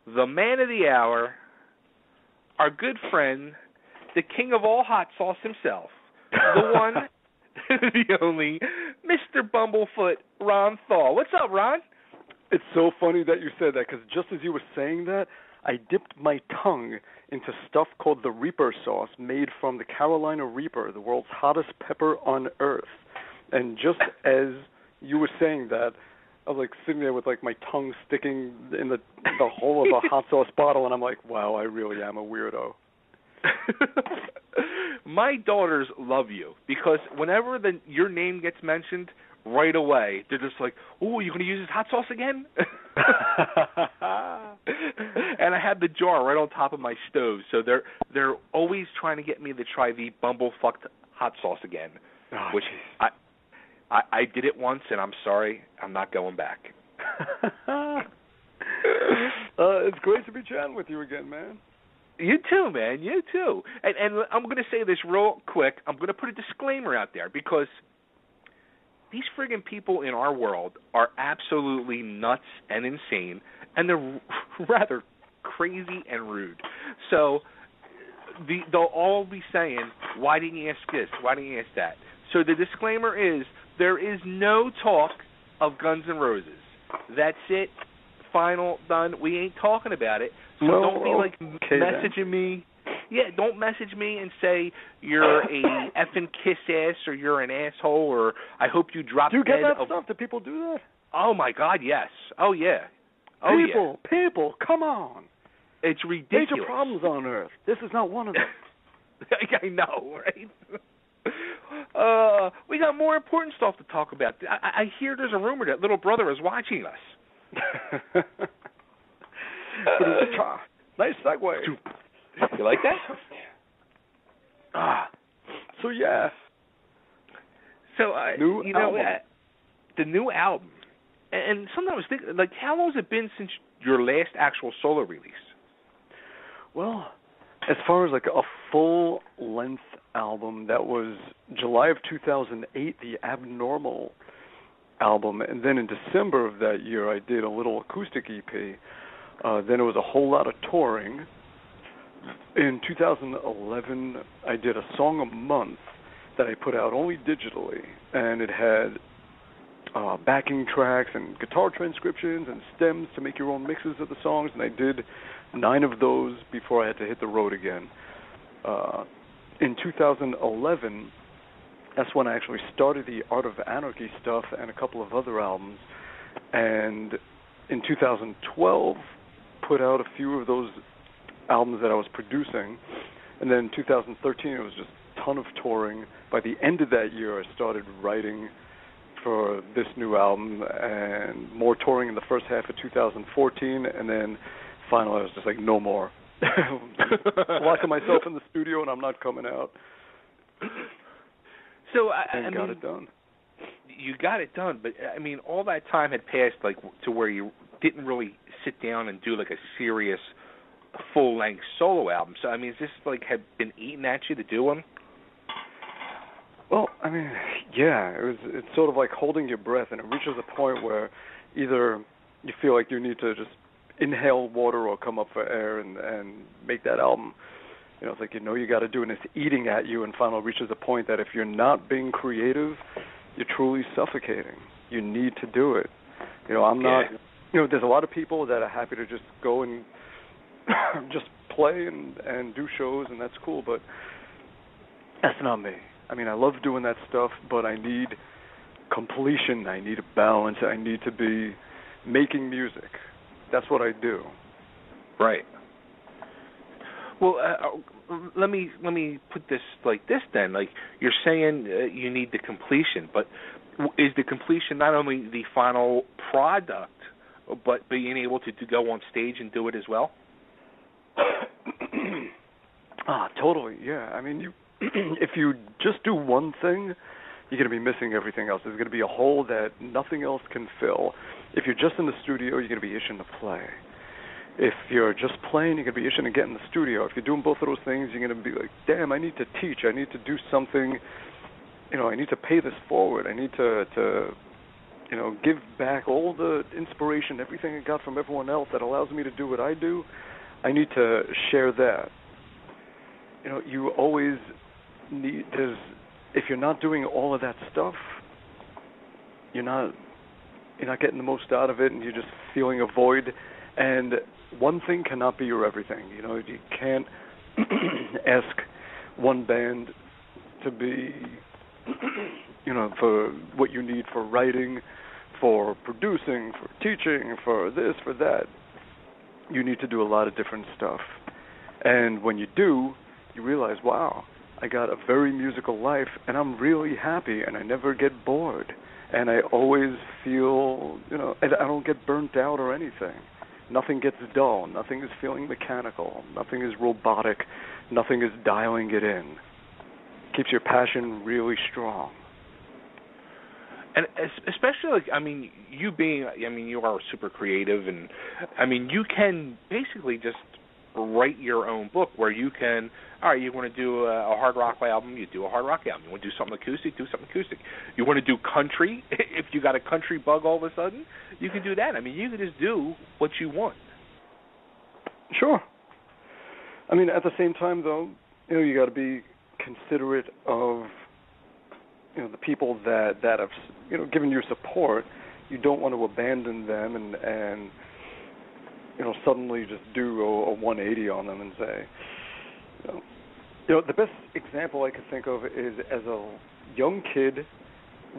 the man of the hour, our good friend, the king of all hot sauce himself, the one, the only, Mr. Bumblefoot, Ron Thal. What's up, Ron? It's so funny that you said that, because just as you were saying that, I dipped my tongue into stuff called the Reaper sauce, made from the Carolina Reaper, the world's hottest pepper on earth. And just as you were saying that, I was like sitting there with like my tongue sticking in the hole of a hot sauce bottle, and I'm like, wow, I really am a weirdo. My daughters love you because whenever your name gets mentioned, right away they're just like, "Oh, you're going to use this hot sauce again?" And I have the jar right on top of my stove, so they're always trying to get me to try the Bumblefuck hot sauce again, which I did it once, and I'm sorry, I'm not going back. It's great to be chatting with you again, man. You too, man. You too. And I'm going to say this real quick. I'm going to put a disclaimer out there because these friggin' people in our world are absolutely nuts and insane, and they're rather crazy and rude. So they'll all be saying, why didn't you ask this? Why didn't you ask that? So the disclaimer is there is no talk of Guns N' Roses. That's it. Final, done. We ain't talking about it. So don't be like messaging me. Yeah, don't message me and say you're a effing kiss ass or you're an asshole or I hope you drop dead. Do you get that stuff? Do people do that? Oh my God, yes. Oh yeah. Oh People, come on. It's ridiculous. Major problems on Earth. This is not one of them. I know, right? We got more important stuff to talk about. I hear there's a rumor that little brother is watching us. Nice segue. You like that? So yeah. So new album. The new album, and sometimes I was thinking, like, how long has it been since your last actual solo release? Well, as far as like a full length album, that was July of 2008, the Abnormal album, and then in December of that year, I did a little acoustic EP. Then it was a whole lot of touring. In 2011, I did a song a month that I put out only digitally, and it had backing tracks and guitar transcriptions and stems to make your own mixes of the songs, and I did 9 of those before I had to hit the road again. In 2011, that's when I actually started the Art of Anarchy stuff and a couple of other albums, and in 2012, put out a few of those albums that I was producing, and then in 2013 it was just a ton of touring. By the end of that year I started writing for this new album, and more touring in the first half of 2014, and then finally I was just like, no more. Locking myself in the studio and I'm not coming out. So I mean, got it done. You got it done, but I mean, all that time had passed, like, to where you didn't really sit down and do like a serious full-length solo album. So I mean, is this like had been eating at you to do one? Well, I mean, yeah, it's sort of like holding your breath, and it reaches a point where either you feel like you need to just inhale water or come up for air and make that album. You know, it's like, you got to do it, and it's eating at you, and finally reaches a point that if you're not being creative, you're truly suffocating. You need to do it. I'm not, there's a lot of people that are happy to just go and just play and do shows, and that's cool, but that's not me. I mean, I love doing that stuff, but I need completion. I need a balance. I need to be making music. That's what I do. Right. Well, let me put this like this then. Like, you're saying you need the completion, but is the completion not only the final product, but being able to go on stage and do it as well? Totally, yeah. I mean, if you just do one thing, you're going to be missing everything else. There's going to be a hole that nothing else can fill. If you're just in the studio, you're going to be itching to play. If you're just playing, you're going to be itching to get in the studio. If you're doing both of those things, you're going to be like, damn, I need to teach. I need to do something. I need to pay this forward. I need to give back all the inspiration, everything I got from everyone else that allows me to do what I do. I need to share that. You always need, because if you're not doing all of that stuff, you're not getting the most out of it, and you're just feeling a void. And one thing cannot be your everything. You can't ask one band to be, for what you need for writing, for producing, for teaching, for this, for that. You need to do a lot of different stuff. And when you do, you realize, wow, I got a very musical life, and I'm really happy, and I never get bored. And I always feel, and I don't get burnt out or anything. Nothing gets dull. Nothing is feeling mechanical. Nothing is robotic. Nothing is dialing it in. Keeps your passion really strong. And especially, you are super creative, and, you can basically just write your own book where you can, all right, you want to do a hard rock album, you do a hard rock album. You want to do something acoustic, do something acoustic. You want to do country, if you got a country bug all of a sudden, you can do that. You can just do what you want. Sure. At the same time, though, you got to be considerate of the people that have given you support. You don't want to abandon them and suddenly just do a 180 on them and say, the best example I could think of is as a young kid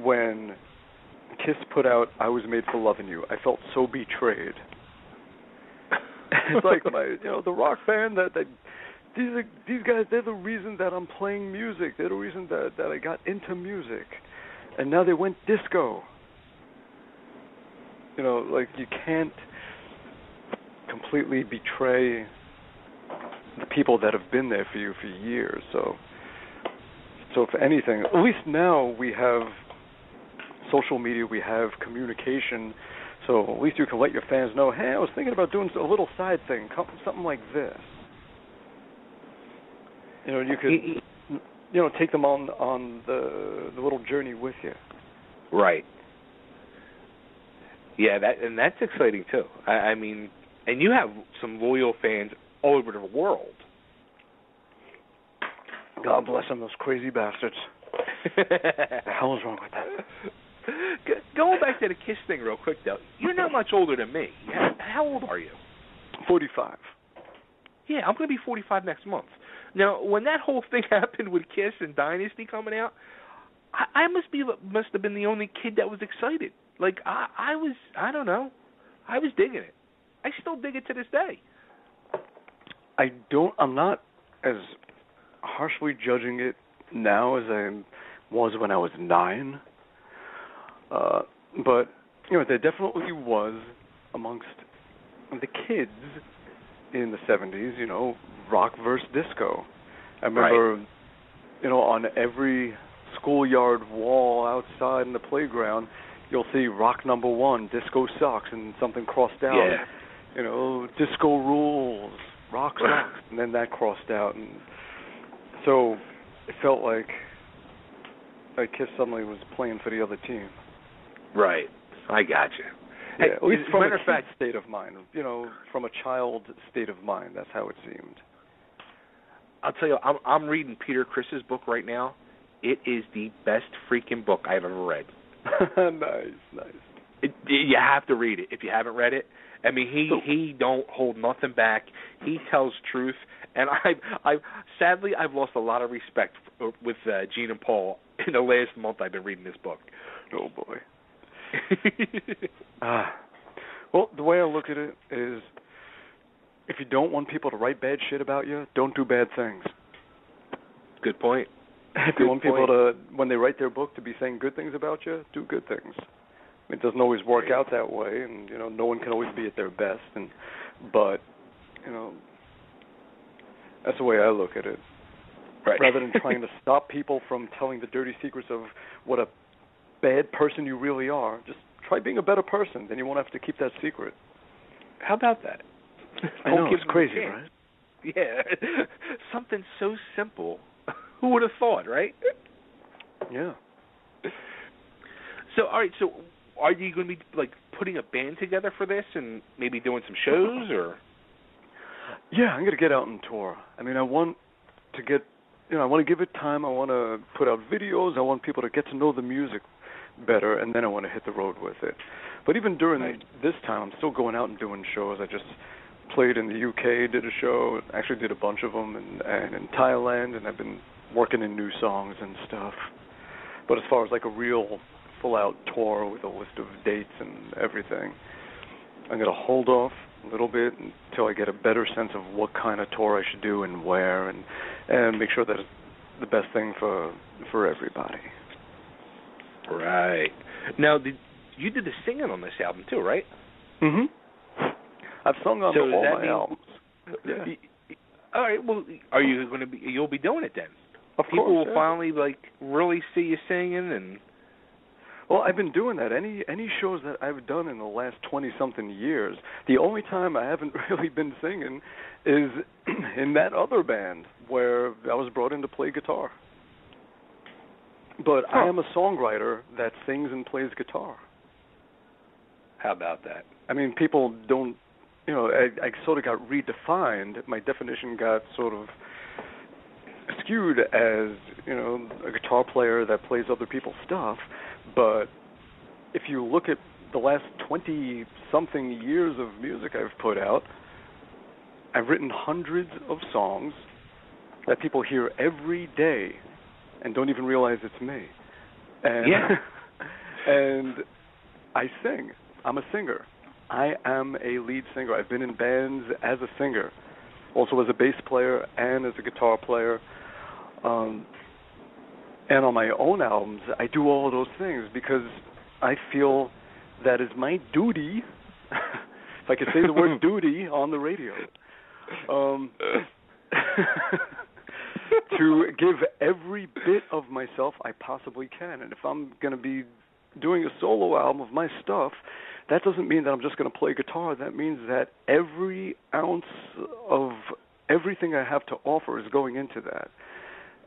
when Kiss put out "I Was Made for Loving You." I felt so betrayed. It's like the rock band that these guys, they're the reason that I'm playing music. They're the reason that I got into music. And now they went disco. You can't completely betray the people that have been there for you for years. So if anything, at least now we have social media, we have communication, so at least you can let your fans know, hey, I was thinking about doing a little side thing, something like this. You could, take them on the little journey with you. Right. Yeah, that's exciting too. And you have some loyal fans all over the world. God bless them, those crazy bastards. What the hell is wrong with that? Going back to the Kiss thing real quick, though, you're not much older than me. How old are you? 45. Yeah, I'm going to be 45 next month. Now, when that whole thing happened with Kiss and Dynasty coming out, I must have been the only kid that was excited. I don't know. I was digging it. I still dig it to this day. I'm not as harshly judging it now as I was when I was 9. But, there definitely was amongst the kids in the 70s, rock versus disco. I remember, on every schoolyard wall outside in the playground, you'll see rock number 1, disco sucks, and something crossed out. Yeah. Disco rules, rock sucks, and then that crossed out. And so it felt like Kiss suddenly was playing for the other team. Right. I got you. Yeah, hey, at least from a fact, state of mind, from a child state of mind. That's how it seemed. I'll tell you, I'm reading Peter Criss's book right now. It is the best freaking book I've ever read. Nice. You have to read it if you haven't read it. He don't hold nothing back. He tells truth, and sadly I've lost a lot of respect with Gene and Paul in the last month I've been reading this book. Oh boy. Well, the way I look at it is, if you don't want people to write bad shit about you, don't do bad things. Good point. If you want people to, when they write their book, to be saying good things about you, do good things. It doesn't always work out that way, and no one can always be at their best. But that's the way I look at it. Right. Rather than trying to stop people from telling the dirty secrets of what a bad person you really are, just try being a better person. Then you won't have to keep that secret. How about that? I know, it's crazy, right? Yeah. Something so simple. Who would have thought, right? Yeah. So, all right, so are you going to be like putting a band together for this and maybe doing some shows or? Yeah, I'm going to get out and tour. I mean, I want to get, I want to give it time. I want to put out videos. I want people to get to know the music better, and then I want to hit the road with it. But even during this time, I'm still going out and doing shows. I just played in the UK, did a show, actually did a bunch of them, and in Thailand, and I've been working in new songs and stuff. But as far as like a real full-out tour with a list of dates and everything, I'm going to hold off a little bit until I get a better sense of what kind of tour I should do and where, and make sure that it's the best thing for everybody. Right. Now, you did the singing on this album too, right? Mm-hmm. I've sung on all my albums. Yeah. All right. Well, are you going to be? You'll be doing it then. Of People course, will finally like really see you singing and. Well, I've been doing that. Any shows that I've done in the last 20-something years, the only time I haven't really been singing is in that other band where I was brought in to play guitar. But I am a songwriter that sings and plays guitar. How about that? I mean, people don't, I sort of got redefined. My definition got sort of skewed as, a guitar player that plays other people's stuff. But if you look at the last 20-something years of music I've put out, I've written hundreds of songs that people hear every day and don't even realize it's me. And, and I sing. I'm a singer. I am a lead singer. I've been in bands as a singer, also as a bass player and as a guitar player. And on my own albums, I do all of those things because I feel that is my duty, if I can say the word duty on the radio, to give every bit of myself I possibly can. And if I'm going to be doing a solo album of my stuff, that doesn't mean that I'm just going to play guitar. That means that every ounce of everything I have to offer is going into that.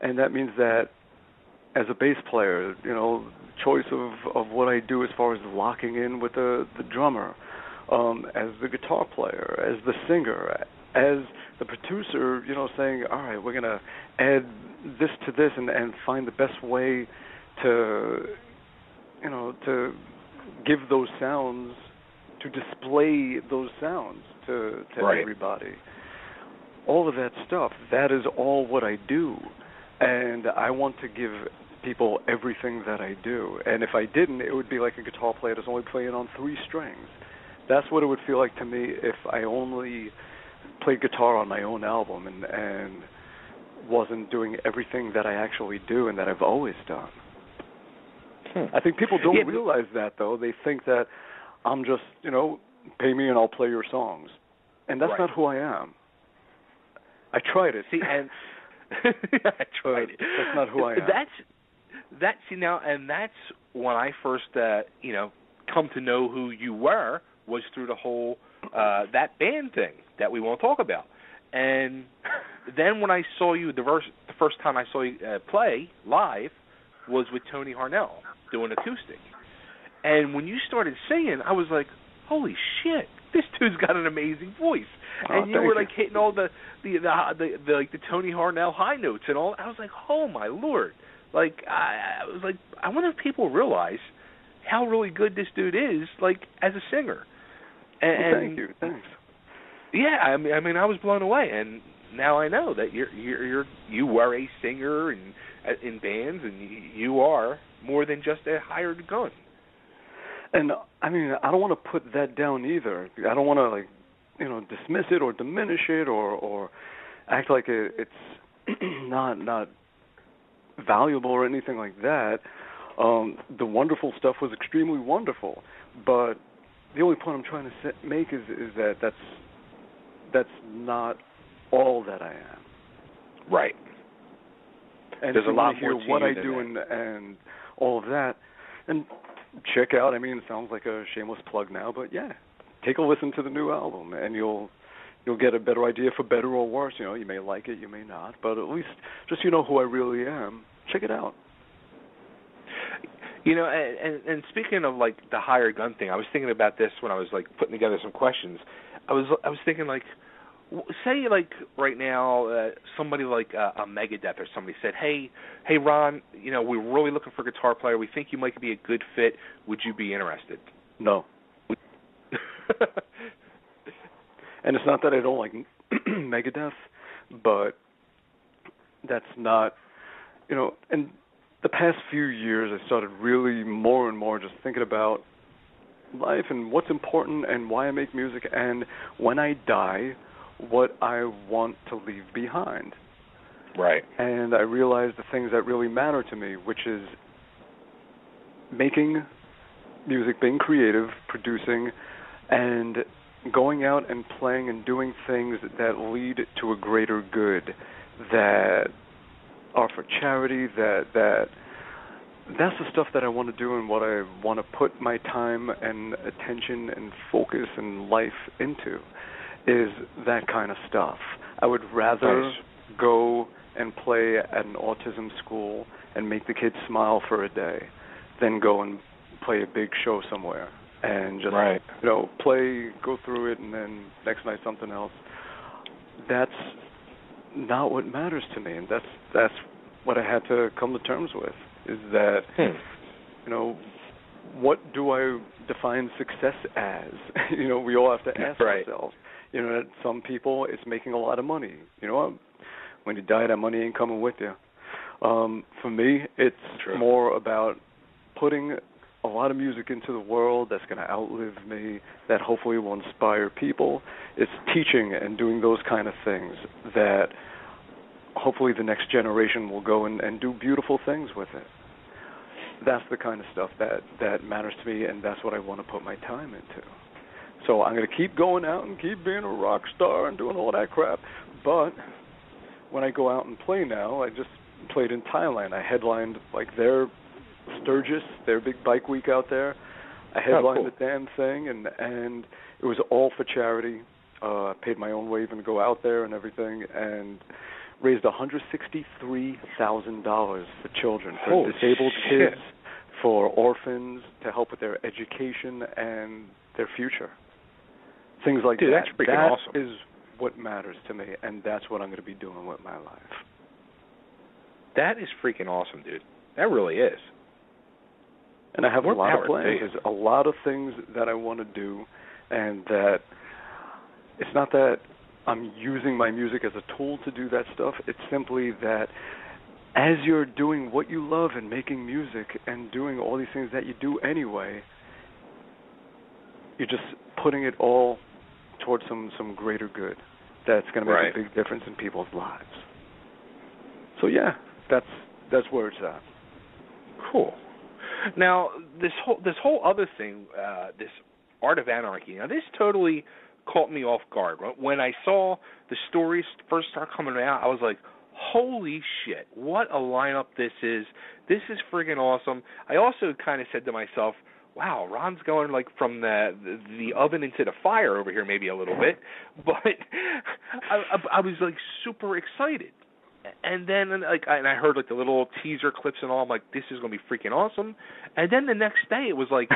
And that means that as a bass player, choice of what I do as far as locking in with the drummer, as the guitar player, as the singer, as the producer, saying, all right, we're going to add this to this and find the best way to give those sounds, to display those sounds to everybody. All of that stuff, that is all what I do. And I want to give people everything that I do. And if I didn't, it would be like a guitar player that's only playing on 3 strings. That's what it would feel like to me if I only played guitar on my own album and wasn't doing everything that I actually do and that I've always done. I think people don't realize that, though. They think that I'm just, pay me and I'll play your songs. And that's not who I am. I tried it. See, and I tried it. That's not who I am. That's when I first, come to know who you were was through the whole that band thing that we won't talk about. And then when I saw you, the first time I saw you play live was with Tony Harnell doing acoustic. And when you started singing, I was like, holy shit, this dude's got an amazing voice. And you were like hitting all the Tony Harnell high notes and all. I was like, oh my Lord. Like I was like, I wonder if people realize how really good this dude is, like as a singer. And thank you. Thanks. Yeah, I mean, I was blown away, and now I know that you were a singer in bands, and you are more than just a hired gun. And I mean, I don't want to put that down either. I don't want to dismiss it or diminish it or act like it's not valuable or anything like that. The wonderful stuff was extremely wonderful, but the only point I'm trying to make is that that's not all that I am. Right. And there's a lot more more to what you I than do that. and all of that, and check out. I mean, it sounds like a shameless plug now, but yeah, take a listen to the new album, and you'll get a better idea, for better or worse. You may like it, you may not, but at least just who I really am. Check it out. And speaking of like the hired gun thing, I was thinking about this when I was like putting together some questions. I was thinking like, say like right now, somebody like a Megadeth or somebody said, hey Ron, we're really looking for a guitar player. We think you might be a good fit. Would you be interested? No. And it's not that I don't like Megadeth, but that's not, in the past few years I started really more and more just thinking about life and what's important and why I make music, and when I die, what I want to leave behind. Right. And I realized the things that really matter to me, which is making music, being creative, producing, and going out and playing and doing things that lead to a greater good, that are for charity, that's the stuff that I want to do and what I want to put my time and attention and focus and life into, is that kind of stuff. I would rather go and play at an autism school and make the kids smile for a day than go and play a big show somewhere and just play, go through it, and then next night something else. That's not what matters to me, and that's what I had to come to terms with, is that what do I define success as? We all have to ask ourselves. Some people, it's making a lot of money. When you die, that money ain't coming with you. For me, it's more about putting a lot of music into the world that's going to outlive me, that hopefully will inspire people. It's teaching and doing those kind of things that hopefully the next generation will go and do beautiful things with it. That's the kind of stuff that matters to me, and that's what I want to put my time into. So I'm going to keep going out and keep being a rock star and doing all that crap, but when I go out and play now, I just played in Thailand. I headlined like their Sturgis, their big bike week out there. I headlined the damn thing, and it was all for charity. I paid my own way even to go out there and everything, and raised $163,000 for children, for disabled kids, for orphans, to help with their education and their future. Things like that. That's freaking awesome. That is what matters to me, and that's what I'm going to be doing with my life. That is freaking awesome, dude. That really is. And I have a lot of plans. There's a lot of things that I want to do, and that it's not that I'm using my music as a tool to do that stuff. It's simply that as you're doing what you love and making music and doing all these things that you do anyway, you're just putting it all towards some greater good that's going to make a big difference in people's lives. So yeah, that's where it's at. Cool. Now this whole other thing, this Art of Anarchy. Now this totally caught me off guard. When I saw the stories first start coming out, I was like, holy shit, what a lineup this is. This is friggin' awesome. I also kind of said to myself, wow, Ron's going like from the oven into the fire over here maybe a little bit. But I was like super excited. And then and I heard like the little teaser clips and all. I'm like, this is going to be freaking awesome. And then the next day it was like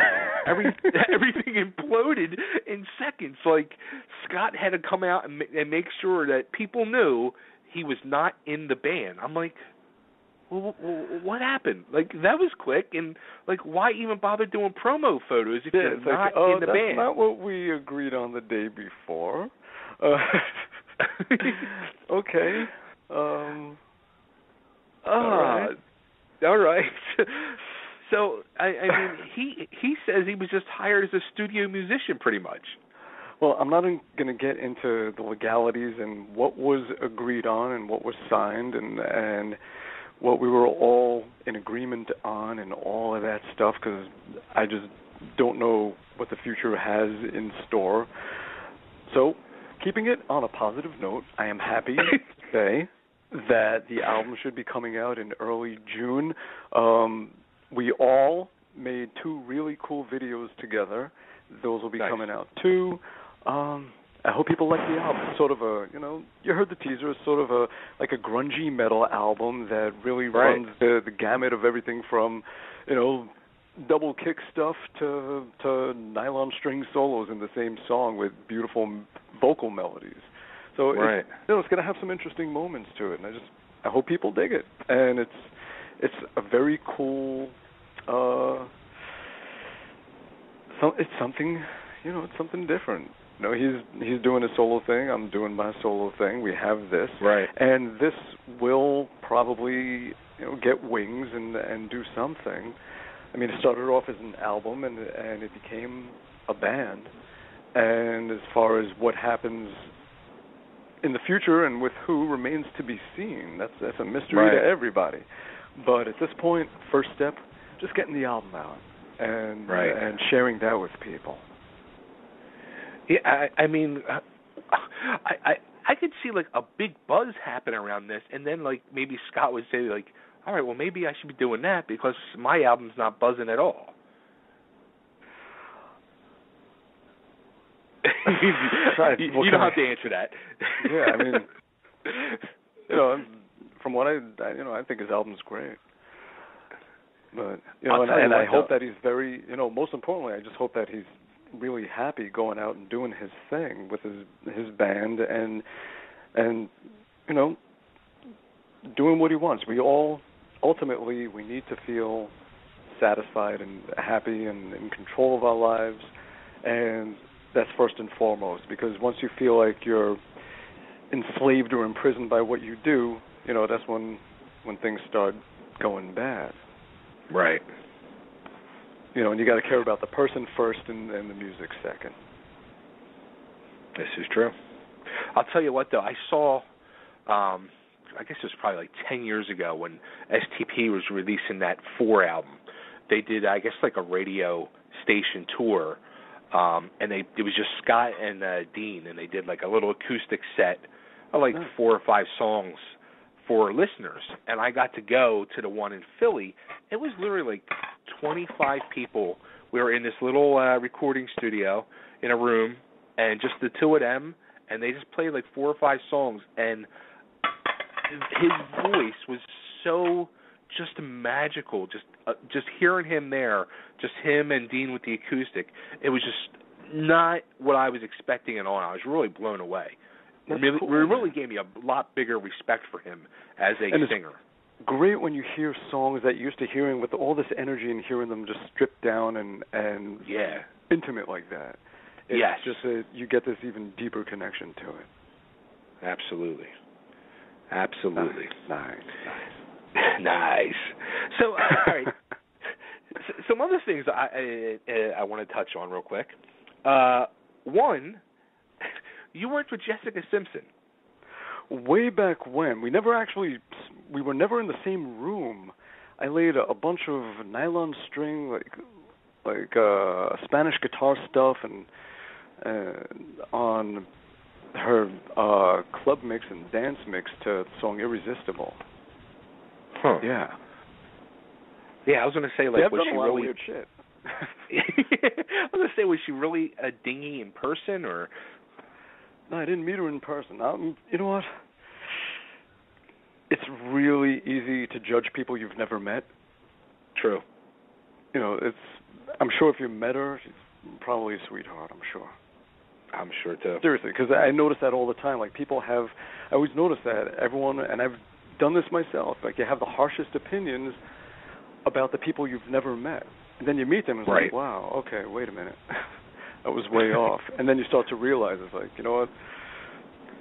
everything imploded in seconds. Like Scott had to come out and make sure that people knew he was not in the band. I'm like, well, what happened? Like that was quick, and like why even bother doing promo photos if you're not in the band? That's not what we agreed on the day before. Okay. All right. So I mean, he says he was just hired as a studio musician, pretty much. Well, I'm not going to get into the legalities and what was agreed on and what was signed and what we were all in agreement on and all of that stuff, because I just don't know what the future has in store. So, keeping it on a positive note, I am happy to say that the album should be coming out in early June. We all made 2 really cool videos together. Those will be coming out too. I hope people like the album. It's sort of a, you heard the teaser. It's sort of a grungy metal album that really runs the gamut of everything from, double kick stuff to nylon string solos in the same song with beautiful vocal melodies. So right. it's going to have some interesting moments to it, and I hope people dig it. And it's a very cool. It's something, it's something different. He's doing a solo thing. I'm doing my solo thing. We have this, right? And this will probably, get wings and do something. I mean, it started off as an album, and it became a band. And as far as what happens in the future and with who remains to be seen. That's a mystery to everybody. But at this point, first step, just getting the album out and sharing that with people. Yeah, I mean, I could see like a big buzz happen around this, and then like maybe Scott would say like, all right, well maybe I should be doing that because my album's not buzzing at all. You don't have to answer that. Yeah, I mean, from what I think his album's great. But and I hope that he's very, most importantly, I just hope that he's really happy going out and doing his thing with his band and doing what he wants. We all ultimately we need to feel satisfied and happy and in control of our lives, and that's first and foremost, because once you feel like you're enslaved or imprisoned by what you do, that's when things start going bad. Right. And you got to care about the person first and the music second. This is true. I'll tell you what, though. I saw, I guess it was probably like 10 years ago when STP was releasing that 4 album. They did, I guess, like a radio station tour, and it was just Scott and Dean, and they did like a little acoustic set of like 4 or 5 songs for listeners. And I got to go to the one in Philly. It was literally like 25 people. We were in this little recording studio in a room, and just the 2 of them, and they just played like 4 or 5 songs, and his voice was so just magical. Just hearing him there, just him and Dean with the acoustic, it was just not what I was expecting at all. I was really blown away. It really gave me a lot bigger respect for him as a singer. Great when you hear songs that you're used to hearing with all this energy and hearing them just stripped down and intimate like that. It's just you get this even deeper connection to it. Absolutely. Nice. So, all right. Some other things I want to touch on real quick. One, you worked with Jessica Simpson. Way back when. We were never in the same room. I laid a bunch of nylon string, like Spanish guitar stuff, and on her club mix and dance mix to the song "Irresistible." Huh. Yeah. Yeah, I was going to say, like, was she really weird shit? I was going to say, was she really a dingy in person, or? No, I didn't meet her in person. You know what? It's really easy to judge people you've never met. True. I'm sure if you met her, she's probably a sweetheart, I'm sure. I'm sure, too. Seriously, because I notice that all the time. Like, I always notice that. Everyone, and I've done this myself, like, you have the harshest opinions about the people you've never met. And then you meet them and it's like, wow, okay, wait a minute. That was way off. And then you start to realize, it's like, you know what?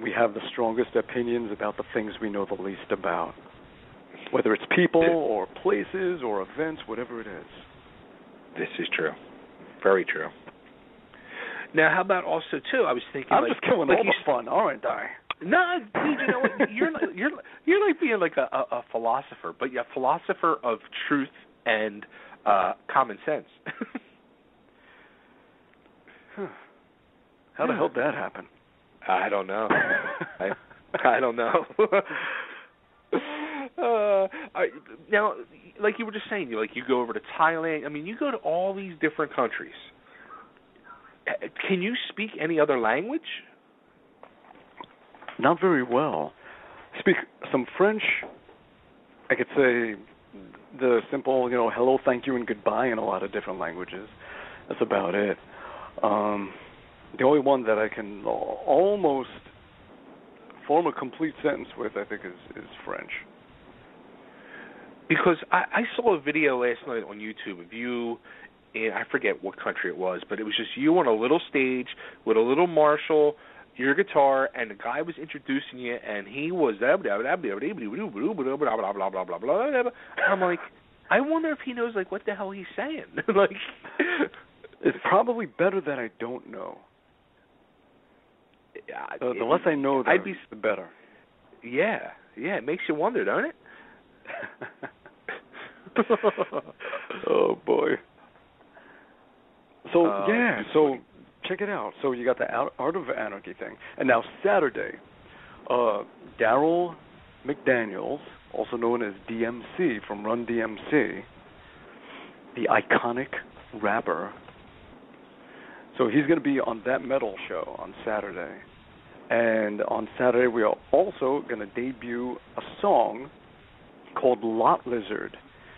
We have the strongest opinions about the things we know the least about. Whether it's people or places or events, whatever it is. This is true. Very true. Now, how about also, too, I was thinking, I'm just killing all the fun, aren't I? No, dude, you know what? You're like being like a philosopher, but you're a philosopher of truth and common sense. How the hell did that happen? I don't know. I don't know. Now, like you were just saying, you go over to Thailand. I mean, you go to all these different countries. Can you speak any other language? Not very well. Speak some French. I could say the simple, hello, thank you, and goodbye in a lot of different languages. That's about it. The only one that I can almost form a complete sentence with, I think, is French. Because I saw a video last night on YouTube of you in, I forget what country it was, but it was just you on a little stage with a little Marshall, your guitar, and the guy was introducing you, and he was I'm like, I wonder if he knows like what the hell he's saying. Like, it's probably better that I don't know. The less I know, the better. Yeah, it makes you wonder, don't it? Oh boy. So so check it out. So you got the Art of Anarchy thing, and now Saturday, Daryl McDaniels, also known as DMC from Run DMC, the iconic rapper. So he's going to be on that metal show on Saturday, and on Saturday we are also going to debut a song called Lot Lizard,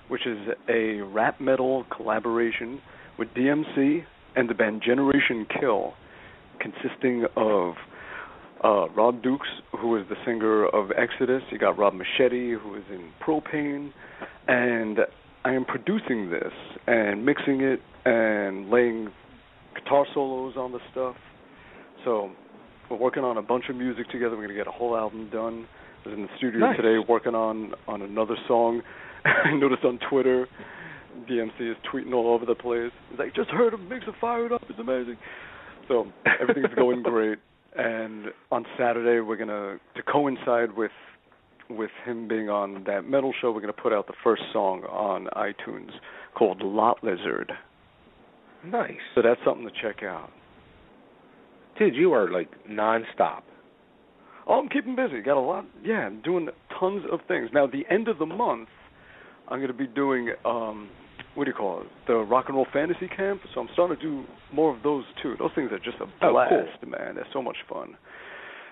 which is a rap metal collaboration with DMC and the band Generation Kill, consisting of Rob Dukes, who is the singer of Exodus. You got Rob Machete, who is in Propane, and I am producing this and mixing it and laying guitar solos on the stuff. So we're working on a bunch of music together. We're going to get a whole album done. I was in the studio today working on another song. I noticed on Twitter, DMC is tweeting all over the place. He's like, just heard him, makes it fired up, it's amazing. So everything's going great. And on Saturday, we're going to coincide with him being on that metal show, we're going to put out the first song on iTunes called Lot Lizard. Nice. So that's something to check out. Dude, you are like nonstop. Oh, I'm keeping busy. Got a lot. Yeah, I'm doing tons of things. Now, the end of the month, I'm going to be doing, the Rock and Roll Fantasy Camp. So I'm starting to do more of those, too. Those things are just a blast, cool. Man. They're so much fun.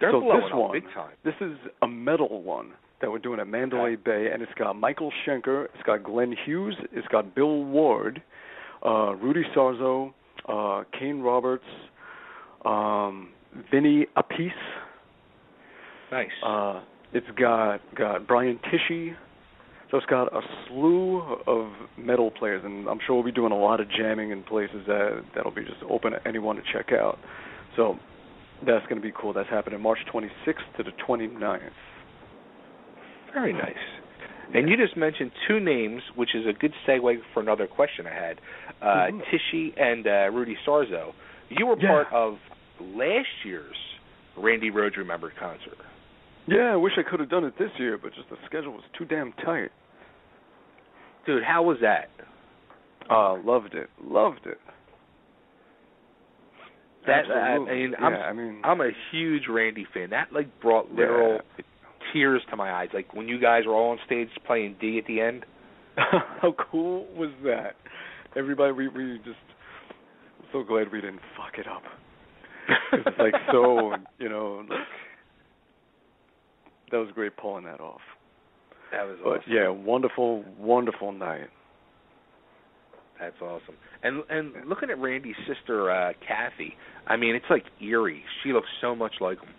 They're blowing up big time. This is a metal one that we're doing at Mandalay Bay, and it's got Michael Schenker, it's got Glenn Hughes, it's got Bill Ward, Rudy Sarzo, Kane Roberts, Vinny Appice. Nice. It's got Brian Tishy. So it's got a slew of metal players, and I'm sure we'll be doing a lot of jamming in places that'll be just open to anyone to check out. So that's going to be cool. That's happening March 26th to the 29th. Very nice. And you just mentioned two names, which is a good segue for another question I had. Tishy and Rudy Sarzo. You were part of last year's Randy Rhoads Remembered concert. Yeah, I wish I could have done it this year, but just the schedule was too damn tight. Dude, how was that? Loved it. I'm a huge Randy fan. That brought literal tears to my eyes. Like when you guys were all on stage playing D at the end. How cool was that? Everybody, we just I'm so glad we didn't fuck it up. It's so that was great pulling that off. That was awesome. But yeah, wonderful, wonderful night. That's awesome. And looking at Randy's sister, Kathy, I mean, it's like eerie. She looks so much like him.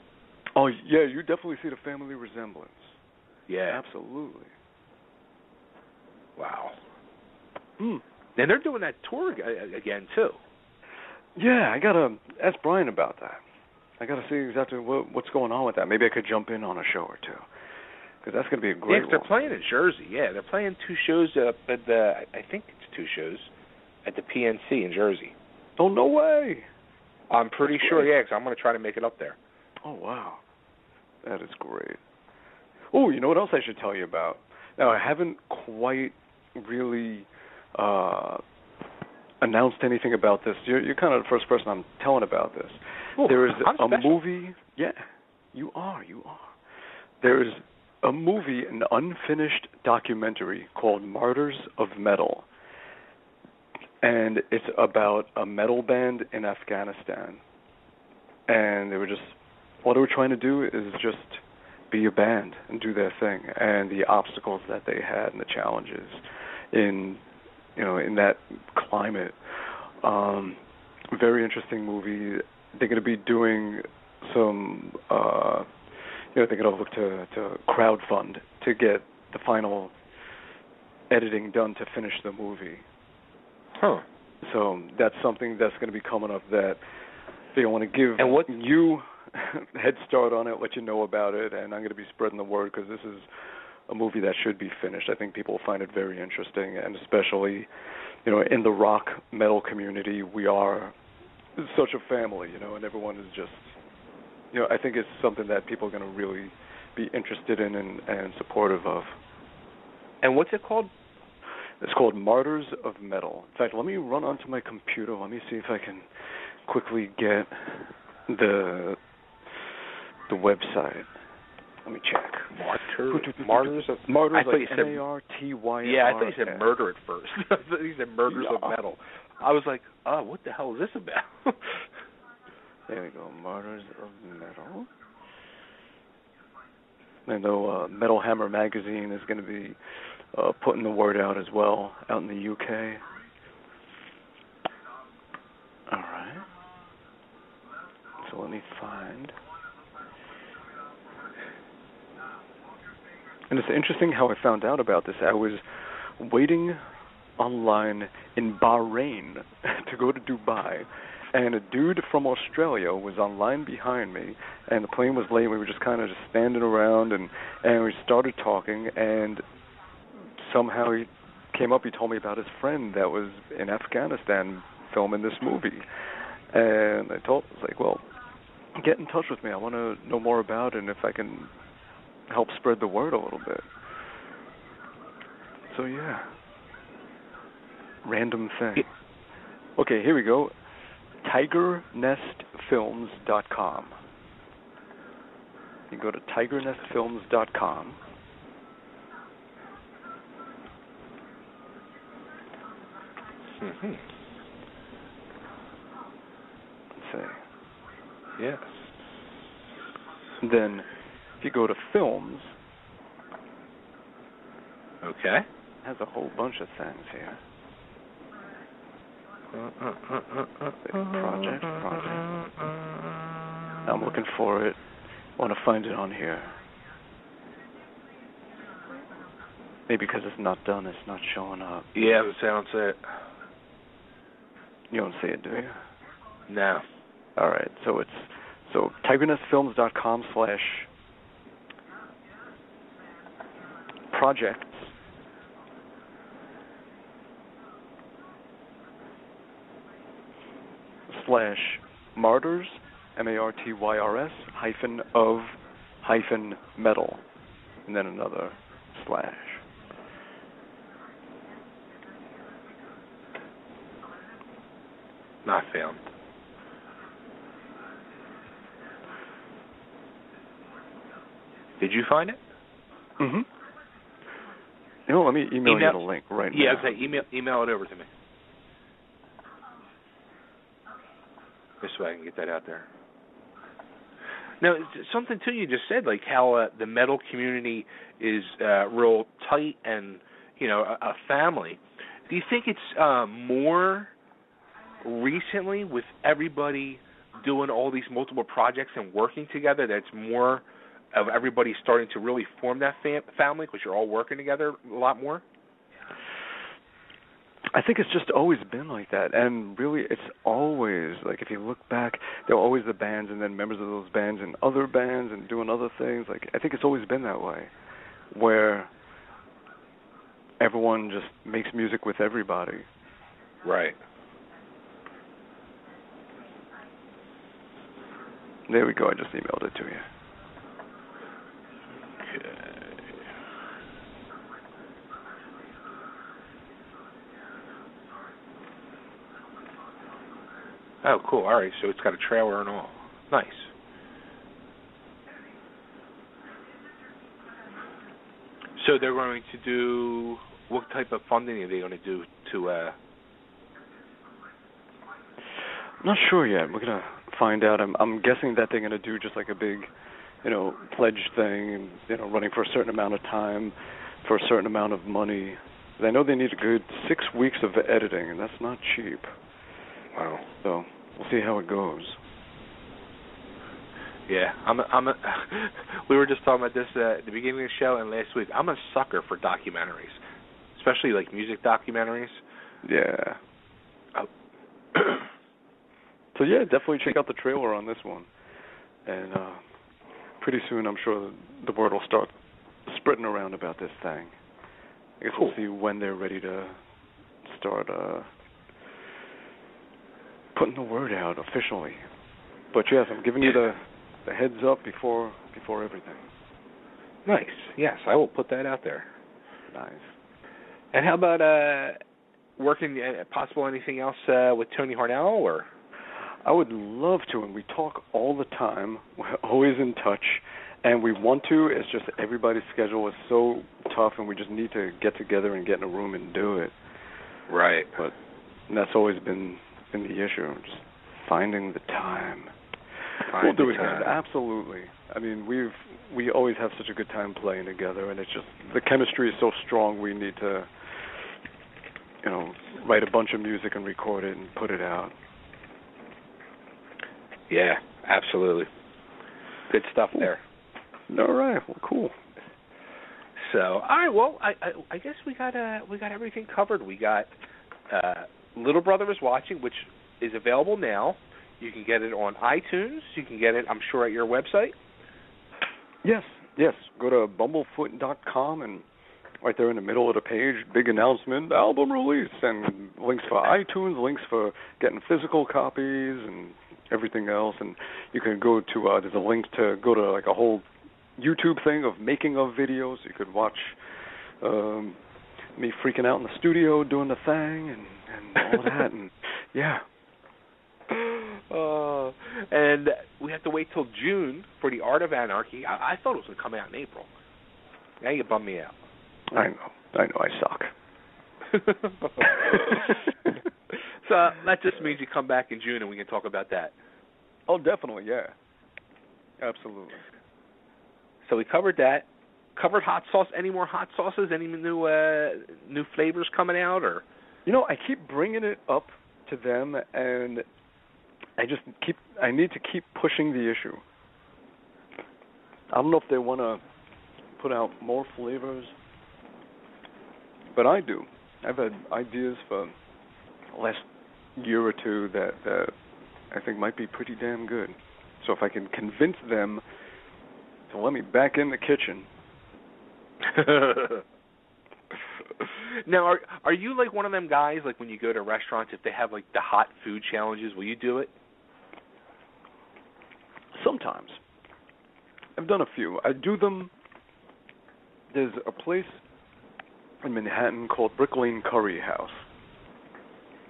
Oh, yeah, you definitely see the family resemblance. Yeah. Absolutely. Wow. And they're doing that tour again, too. Yeah, I got to ask Brian about that. I got to see exactly what's going on with that. Maybe I could jump in on a show or two. Because that's going to be a great one. They're playing in Jersey, yeah. They're playing two shows up at I think it's two shows, at the PNC in Jersey. Oh, no way. I'm pretty sure, yeah, because I'm going to try to make it up there. Oh, wow. That is great. Oh, you know what else I should tell you about? Now, I haven't quite really announced anything about this. You're kind of the first person I'm telling about this. Ooh, there is a movie. Yeah, you are. There is a movie, an unfinished documentary called Martyrs of Metal. And it's about a metal band in Afghanistan. And all they were trying to do is just be a band and do their thing, and the obstacles that they had and the challenges in in that climate. Very interesting movie. They're going to be doing some, they're going to look to crowdfund to get the final editing done to finish the movie. Huh. So that's something that's going to be coming up that they want to give you a head start on it, let you know about it, and I'm going to be spreading the word because this is a movie that should be finished. I think people will find it very interesting, and especially, in the rock metal community, we are such a family, and everyone is just, I think it's something that people are going to really be interested in and supportive of. And what's it called? It's called Martyrs of Metal. In fact, let me run onto my computer. Let me see if I can quickly get the website. Let me check. Martyrs of like M-A-R-T-Y-R. Yeah, I thought you said murder at first. I thought you said Murders of Metal. I was like, oh, what the hell is this about? There we go, Martyrs of Metal. I know Metal Hammer magazine is going to be putting the word out as well, out in the UK. All right. So let me find. And it's interesting how I found out about this. I was waiting online in Bahrain to go to Dubai, and a dude from Australia was online behind me, and the plane was late. We were just kind of just standing around, and we started talking, and somehow he came up. He told me about his friend that was in Afghanistan filming this movie, and I was like, well, get in touch with me. I want to know more about it, and if I can help spread the word a little bit. So yeah, random thing. Okay, here we go. TigerNestFilms.com. You go to TigerNestFilms.com. Mm-hmm. Let's see. Yes. Then, if you go to films, okay, it has a whole bunch of things here. Project. I'm looking for it. I want to find it on here. Maybe because it's not done, it's not showing up. Yeah, I don't see it. You don't see it, do you? No. All right. So TigerNestFilms.com/projects /martyrs MARTYRS -of-metal, and then another slash. Not found. Did you find it? Mm-hmm. Let me email you the link right now. Yeah, okay. Email it over to me. This way I can get that out there. Now, something too you just said, like how the metal community is real tight and, a family. Do you think it's more recently with everybody doing all these multiple projects and working together that's more of everybody starting to really form that family because you're all working together a lot more? I think it's just always been like that, and really it's always, like if you look back, there were always the bands and then members of those bands and other bands and doing other things. Like I think it's always been that way, where everyone just makes music with everybody. Right. There we go, I just emailed it to you. Okay. Oh, cool. All right, so it's got a trailer and all. Nice. So they're going to do, what type of funding are they going to do to... I'm not sure yet. We're going to find out. I'm guessing that they're going to do just like a big pledge thing, and running for a certain amount of time, for a certain amount of money. I know they need a good 6 weeks of editing, and that's not cheap. Wow. So we'll see how it goes. Yeah, we were just talking about this at the beginning of the show and last week. I'm a sucker for documentaries, especially like music documentaries. Yeah. Oh. So yeah, definitely check out the trailer on this one, and pretty soon I'm sure the word will start spreading around about this thing. I guess we'll see when they're ready to start putting the word out officially. But yes, I'm giving you the heads up before everything. Nice. Yes, I will put that out there. Nice. And how about working, possible anything else with Tony Harnell, or? I would love to, and we talk all the time. We're always in touch, and we want to. It's just everybody's schedule is so tough, and we just need to get together and get in a room and do it. Right. But that's always been the issue, just finding the time. We'll do it, man. Absolutely. I mean, we always have such a good time playing together, and it's just the chemistry is so strong. We need to, write a bunch of music and record it and put it out. Yeah, absolutely. Good stuff there. All right. Well, cool. So, all right. Well, I guess we got everything covered. We got Little Brother is Watching, which is available now. You can get it on iTunes. You can get it, I'm sure, at your website. Yes. Go to bumblefoot.com, and right there in the middle of the page, big announcement, album release, and links for iTunes, links for getting physical copies, and everything else. And you can go to, there's a link to go to like a whole YouTube thing of making of videos. You could watch me freaking out in the studio doing the thing and all that. And yeah. And we have to wait till June for The Art of Anarchy. I thought it was going to come out in April. Now you bummed me out. I know, I suck. So that just means you come back in June and we can talk about that. Oh, definitely, yeah. Absolutely. So we covered that. Covered hot sauce. Any more hot sauces? Any new flavors coming out? Or I keep bringing it up to them, and I need to keep pushing the issue. I don't know if they want to put out more flavors, but I do. I've had ideas for the last year or two that I think might be pretty damn good. So if I can convince them to let me back in the kitchen. Now, are you like one of them guys, like when you go to restaurants, if they have like the hot food challenges, will you do it? Sometimes. I've done a few. I do them. There's a place in Manhattan called Brick Lane Curry House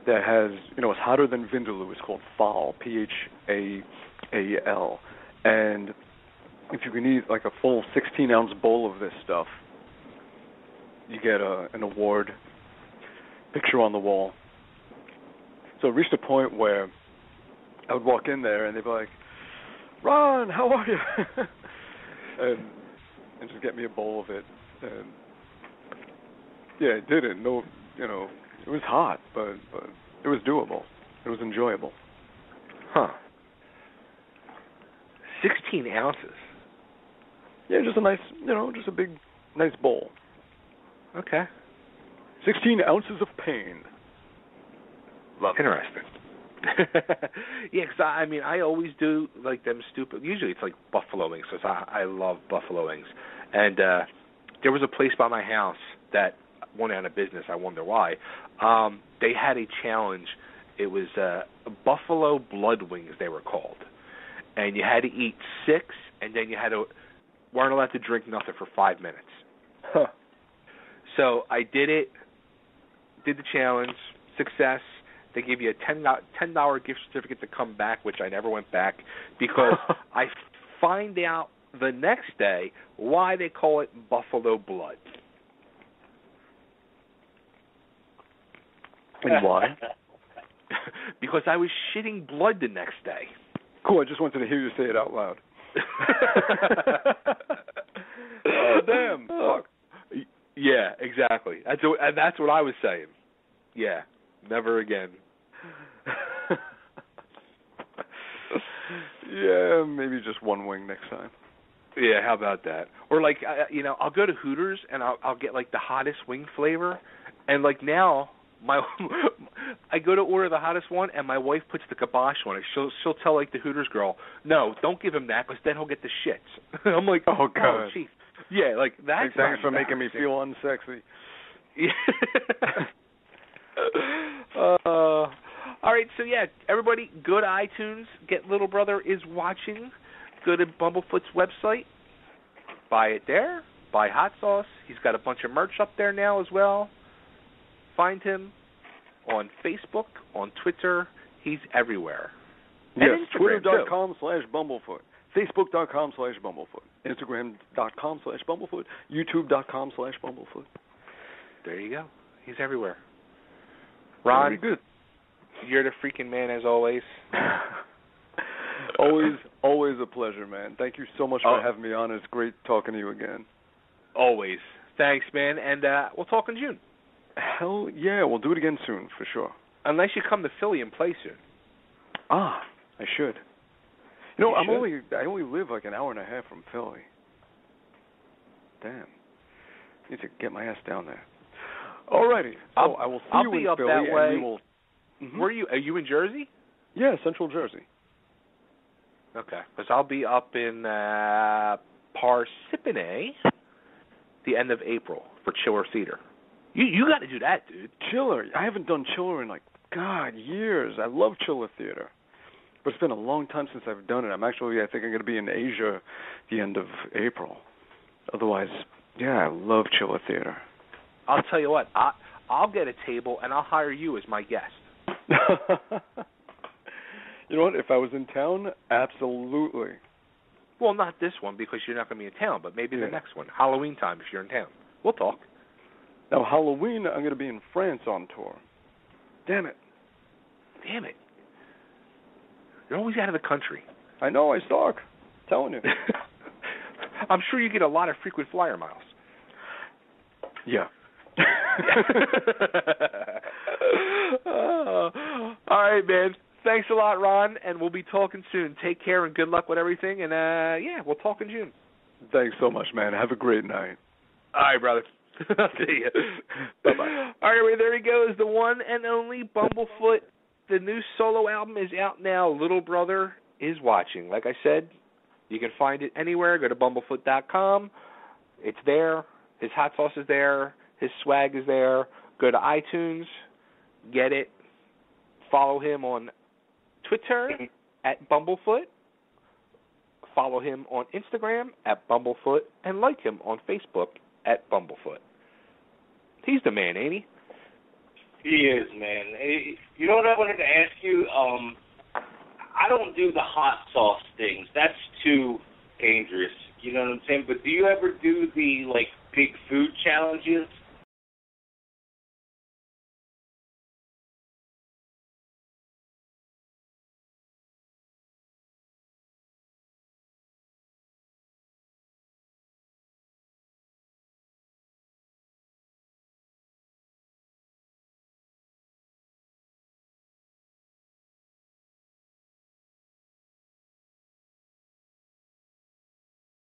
that has, it's hotter than Vindaloo. It's called Thal, Phal. And if you can eat like a full 16-ounce bowl of this stuff, you get an award, picture on the wall. So it reached a point where I would walk in there and they'd be like, "Ron, how are you?" and just get me a bowl of it. And yeah, it didn't. No, it was hot, but it was doable. It was enjoyable. Huh. 16 ounces. Yeah, just a nice, just a big, nice bowl. Okay. 16 ounces of pain. Love it. Interesting. Yeah, because I always do like them stupid. Usually it's like buffalo wings, because I love buffalo wings. And there was a place by my house that went out of business. I wonder why. They had a challenge. It was buffalo blood wings, they were called. And you had to eat 6, and then you weren't allowed to drink nothing for 5 minutes. Huh. So I did it, did the challenge, success. They give you a $10 gift certificate to come back, which I never went back, because I find out the next day why they call it buffalo blood. And why? Because I was shitting blood the next day. Cool, I just wanted to hear you say it out loud. Oh, damn. Fuck. Yeah, exactly. That's what I was saying. Yeah, never again. Yeah, maybe just one wing next time. Yeah, how about that? Or like, I'll go to Hooters and I'll get like the hottest wing flavor, and like now I go to order the hottest one, and my wife puts the kibosh on it. She'll tell like the Hooters girl, no, don't give him that, because then he'll get the shits. I'm like, oh god, oh, geez. Yeah, like that's. Thanks for making me feel unsexy. Yeah. All right, so yeah, everybody, go to iTunes. Get Little Brother Is Watching. Go to Bumblefoot's website. Buy it there. Buy hot sauce. He's got a bunch of merch up there now as well. Find him on Facebook, on Twitter. He's everywhere. Yes, Twitter.com/Bumblefoot. Facebook.com/Bumblefoot. Instagram.com/Bumblefoot. YouTube.com/Bumblefoot. There you go. He's everywhere. Ron, very good. You're the freaking man as always. Always a pleasure, man. Thank you so much for having me on. It's great talking to you again. Always. Thanks, man. And we'll talk in June. Hell yeah, we'll do it again soon, for sure. Unless you come to Philly and play soon. I should. I only live like an hour and a half from Philly. Damn. Need to get my ass down there. Alrighty. So I will see you in Philly, that way. And we will. Mm-hmm. Where are you? Are you in Jersey? Yeah, Central Jersey. Okay, because I'll be up in Parsippany the end of April for Chiller Theater. You got to do that, dude. Chiller. I haven't done Chiller in years. I love Chiller Theater, but it's been a long time since I've done it. I think I'm going to be in Asia the end of April. Otherwise, yeah, I love Chiller Theater. I'll tell you what. I'll get a table and I'll hire you as my guest. You know what? If I was in town, absolutely. Well, not this one because you're not going to be in town, but maybe the next one. Halloween time if you're in town. We'll talk. Now, Halloween, I'm going to be in France on tour. Damn it. You're always out of the country. I know, I stalk. I'm telling you. I'm sure you get a lot of frequent flyer miles. Yeah. All right, man. Thanks a lot, Ron, and we'll be talking soon. Take care and good luck with everything, and we'll talk in June. Thanks so much, man. Have a great night. All right, brother. I'll see you. Bye-bye. All right, there he goes, the one and only Bumblefoot. The new solo album is out now. Little Brother Is Watching. Like I said, you can find it anywhere. Go to bumblefoot.com. It's there. His hot sauce is there. His swag is there. Go to iTunes. Get it. Follow him on Twitter at Bumblefoot. Follow him on Instagram at Bumblefoot. And like him on Facebook at Bumblefoot. He's the man, ain't he? He is, man. Hey, you know what I wanted to ask you? I don't do the hot sauce things. That's too dangerous. You know what I'm saying? But do you ever do the, big food challenges?